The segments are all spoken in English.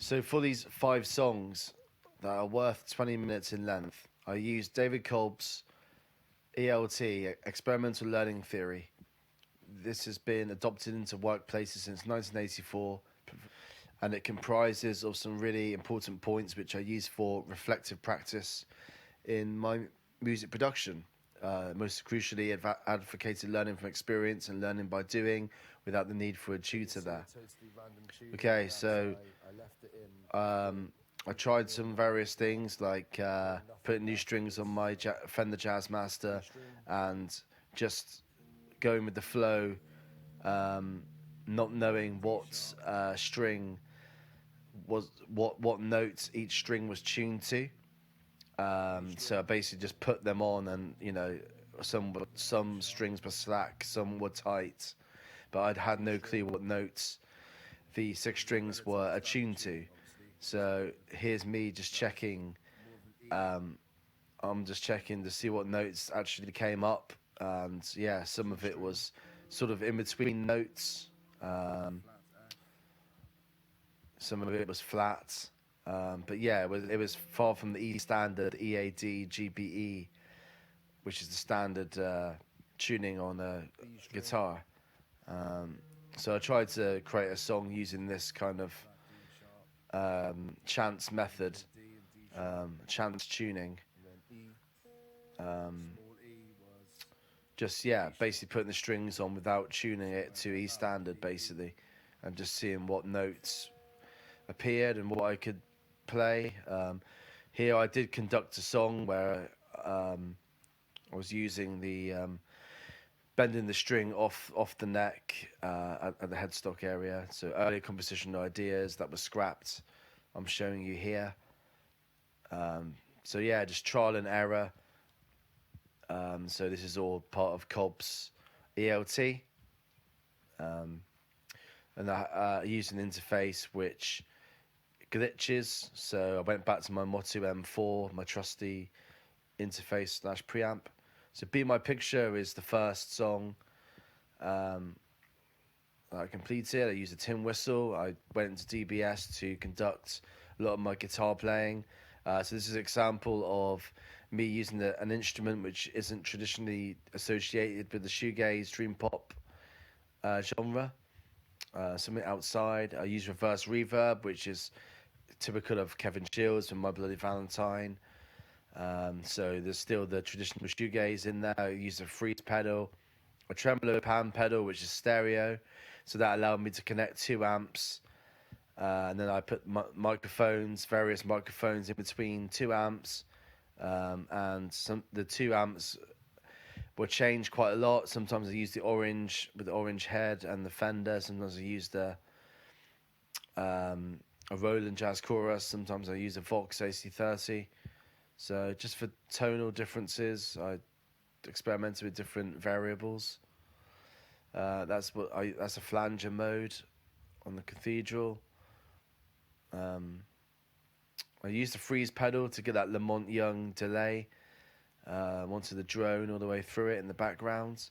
So for these 5 songs that are worth 20 minutes in length, I used David Kolb's ELT, Experimental Learning Theory. This has been adopted into workplaces since 1984, and it comprises of some really important points which I use for reflective practice in my music production. Most crucially, advocated learning from experience and learning by doing without the need for a tutor there. Okay, so I tried some various things like putting new strings on my Fender Jazzmaster and just going with the flow, not knowing what string was what notes each string was tuned to. So I basically just put them on, and some strings were slack, some were tight, but I'd had no clue what notes the 6 strings were attuned to. So here's me just checking. I'm just checking to see what notes actually came up, and yeah, some of it was sort of in between notes. Some of it was flat, but yeah, it was far from the E standard EAD GBE, which is the standard tuning on a guitar. So I tried to create a song using this kind of chance method, chance tuning. Just basically putting the strings on without tuning it to E standard, basically, and just seeing what notes appeared and what I could play. Here I did conduct a song where I was using the bending the string off the neck at the headstock area. So earlier composition ideas that were scrapped, I'm showing you here. So yeah, just trial and error. So this is all part of Cobb's ELT. And I used an interface which glitches, so I went back to my Motu M4, my trusty interface / preamp. So Be My Picture is the first song that I completed. I used a tin whistle. I went into DBS to conduct a lot of my guitar playing. So this is an example of me using an instrument which isn't traditionally associated with the shoegaze, dream pop genre. Something outside. I use reverse reverb, which is typical of Kevin Shields from My Bloody Valentine. So there's still the traditional shoegaze in there. I use a freeze pedal, a tremolo pan pedal, which is stereo, so that allowed me to connect 2 amps. And then I put microphones, various microphones in between 2 amps, and the 2 amps were changed quite a lot. Sometimes I used the orange with the orange head and the Fender. Sometimes I used a Roland Jazz Chorus. Sometimes I use a Vox AC30. So just for tonal differences, I experimented with different variables. That's a flanger mode on the Cathedral. I used the freeze pedal to get that Lamont Young delay. Wanted the drone all the way through it in the background.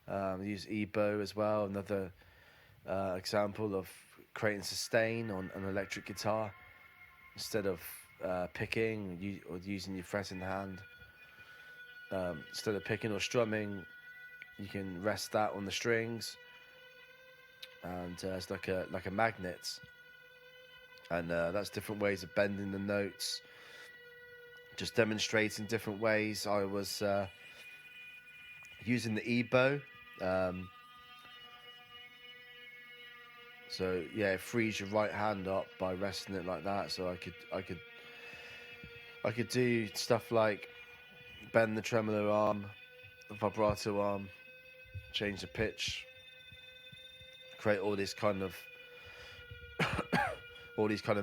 I used EBow as well, another example of creating sustain on an electric guitar instead of picking or using your fret in the hand. Instead of picking or strumming, you can rest that on the strings, and it's like a magnet. And that's different ways of bending the notes. Just demonstrating different ways. I was using the EBow. So yeah, freeze your right hand up by resting it like that. So I could do stuff like bend the tremolo arm, the vibrato arm, change the pitch, create all these kind of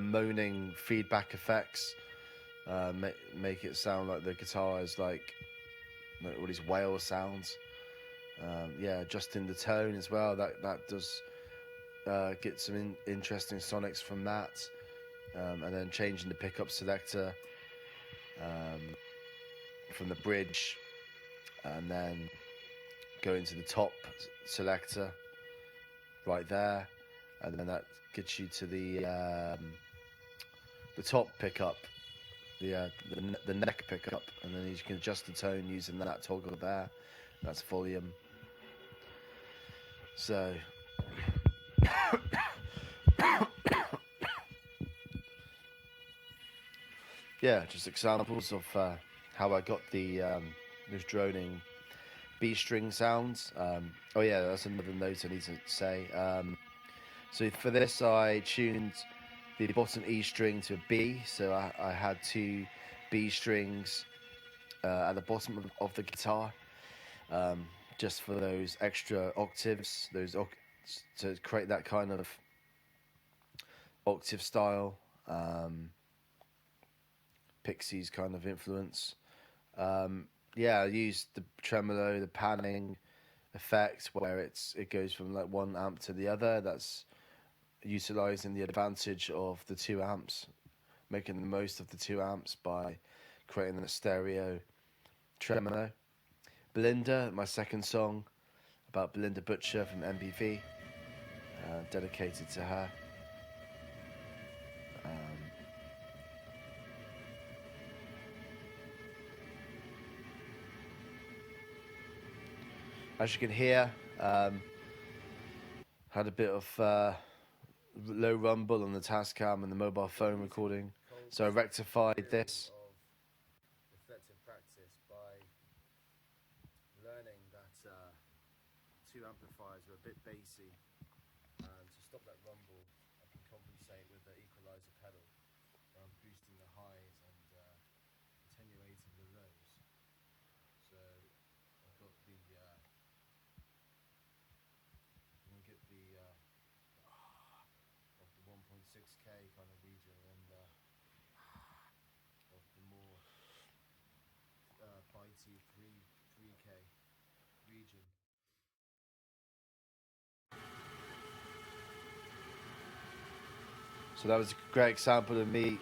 moaning feedback effects. Make it sound like the guitar is like all these whale sounds. Adjusting the tone as well. That does get some interesting sonics from that. And then changing the pickup selector from the bridge, and then going to the top selector right there, and then that gets you to the the top pickup, the neck pickup, and then you can adjust the tone using that toggle there. That's volume. So yeah, just examples of how I got those droning B string sounds. Oh yeah, that's another note I need to say. So for this, I tuned the bottom E string to a B. So I had two B strings at the bottom of the guitar, um, just for those extra octaves, to create that kind of octave style, Pixies kind of influence. Yeah, I used the tremolo, the panning effect, where it goes from like one amp to the other. That's utilizing the advantage of the two amps, making the most of the two amps by creating a stereo tremolo. Belinda, my second song about Belinda Butcher from MPV, dedicated to her. As you can hear, had a bit of low rumble on the Tascam and the mobile phone recording, so I rectified this. Reflective practice by learning that two amplifiers are a bit bassy, and to stop that rumble, I can compensate with the equalizer pedal, where I'm boosting the highs and attenuating the lows. So I've got the I'm gonna get the of the 1.6K kind of region, and of the more bitey 3K region. So that was a great example of me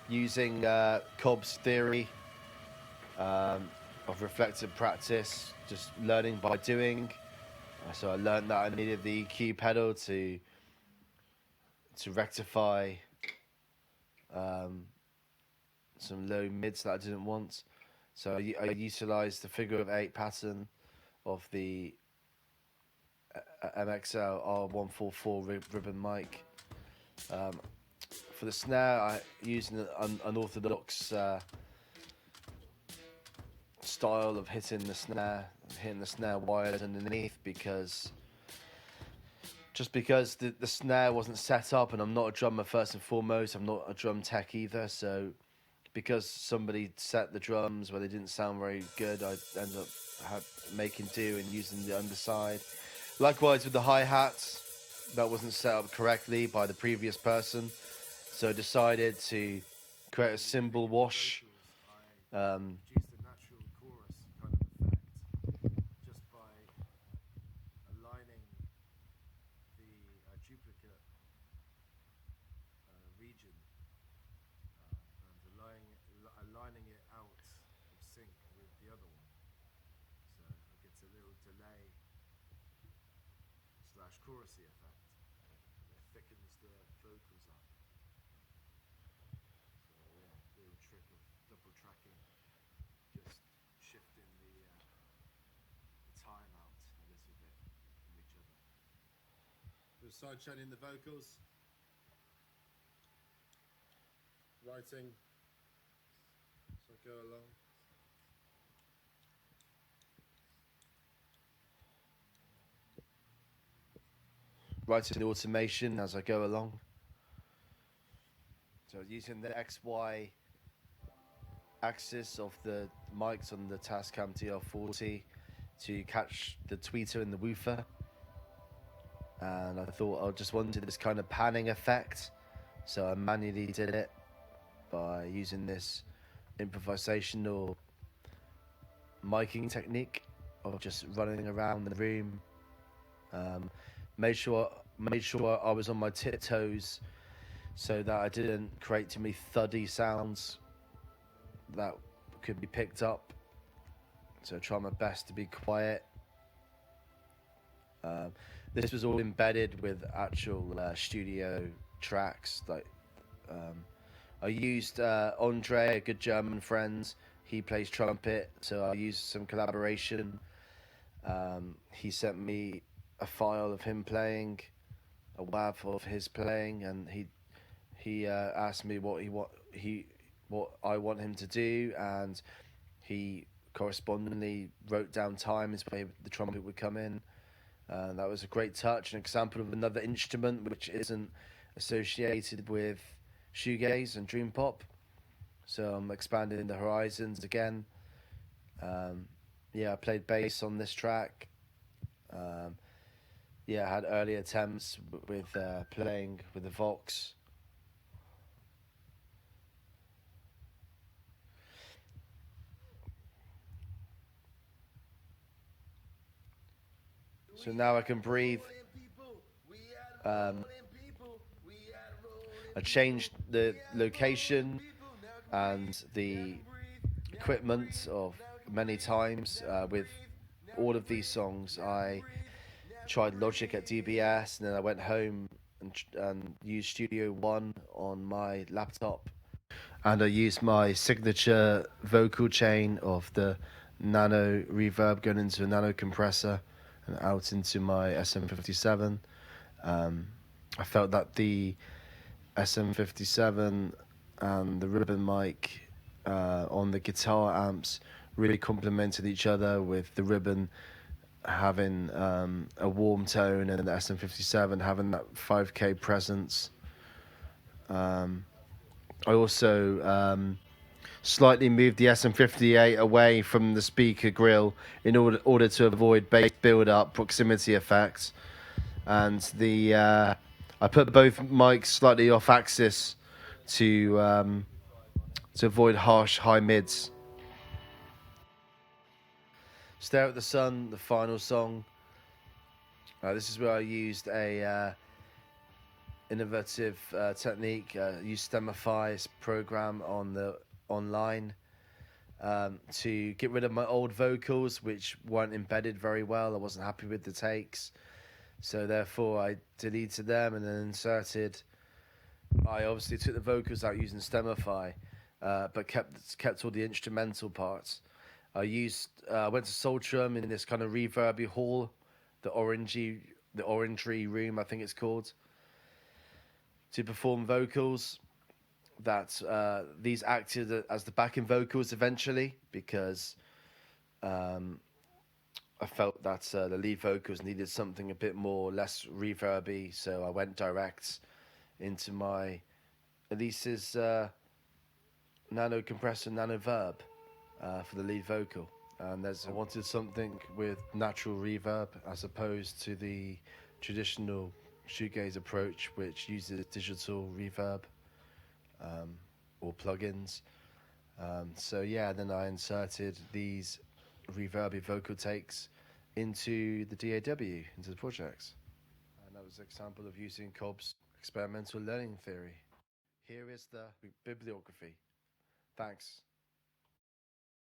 using Cobb's theory of reflective practice, just learning by doing. So I learned that I needed the EQ pedal to rectify some low mids that I didn't want. So I utilized the figure of 8 pattern of the MXL R144 ribbon mic. For the snare, I used an unorthodox style of hitting the snare wires underneath, because the snare wasn't set up, and I'm not a drummer first and foremost. I'm not a drum tech either, so because somebody set the drums where they didn't sound very good, I ended up making do and using the underside. Likewise with the hi-hats, that wasn't set up correctly by the previous person, so I decided to create a cymbal wash. Aligning it out of sync with the other one, so it gets a little delay slash chorusy effect. It thickens the vocals up. So yeah, little trick of double tracking, just shifting the time out a little bit from each other. Just side chaining the vocals, writing. So go along. Writing the automation as I go along. So using the XY axis of the mics on the Tascam TR40 to catch the tweeter and the woofer. And I thought I just wanted this kind of panning effect, so I manually did it by using this improvisational miking technique of just running around the room. Made sure I was on my tiptoes so that I didn't create too many thuddy sounds that could be picked up. So I tried my best to be quiet. This was all embedded with actual studio tracks, like I used Andre, a good German friend. He plays trumpet, so I used some collaboration. He sent me a file of him playing, a WAV of his playing, and he asked me what I want him to do, and he correspondingly wrote down times where the trumpet would come in. That was a great touch, an example of another instrument which isn't associated with shoegaze and dream pop. So I'm expanding the horizons again. Um, yeah, I played bass on this track. Um, yeah, I had early attempts with playing with the Vox. So now I can breathe. Um, I changed the location and the equipment of many times with all of these songs. I tried Logic at DBS, and then I went home and used Studio One on my laptop, and I used my signature vocal chain of the nano reverb going into a nano compressor and out into my SM57. Um, I felt that the SM57 and the ribbon mic on the guitar amps really complemented each other, with the ribbon having a warm tone and the SM57 having that 5K presence. Um, I also slightly moved the SM58 away from the speaker grill in order to avoid bass build-up, proximity effects, and the I put both mics slightly off axis to avoid harsh high mids. Stare at the Sun, the final song. This is where I used a innovative technique. Used Stemify's program on the online to get rid of my old vocals, which weren't embedded very well. I wasn't happy with the takes, so therefore I deleted them and then inserted. I obviously took the vocals out using Stemify, but kept all the instrumental parts. I went to Soltrum in this kind of reverby hall, the orangery room, I think it's called, to perform vocals. That these acted as the backing vocals eventually, because I felt that the lead vocals needed something a bit more less reverby, so I went direct into my Elise's nano compressor, nano verb for the lead vocal. And I wanted something with natural reverb as opposed to the traditional shoegaze approach, which uses digital reverb or plugins. So yeah, then I inserted these reverby vocal takes into the DAW, into the projects. And that was an example of using Cobb's experimental learning theory. Here is the bibliography. Thanks.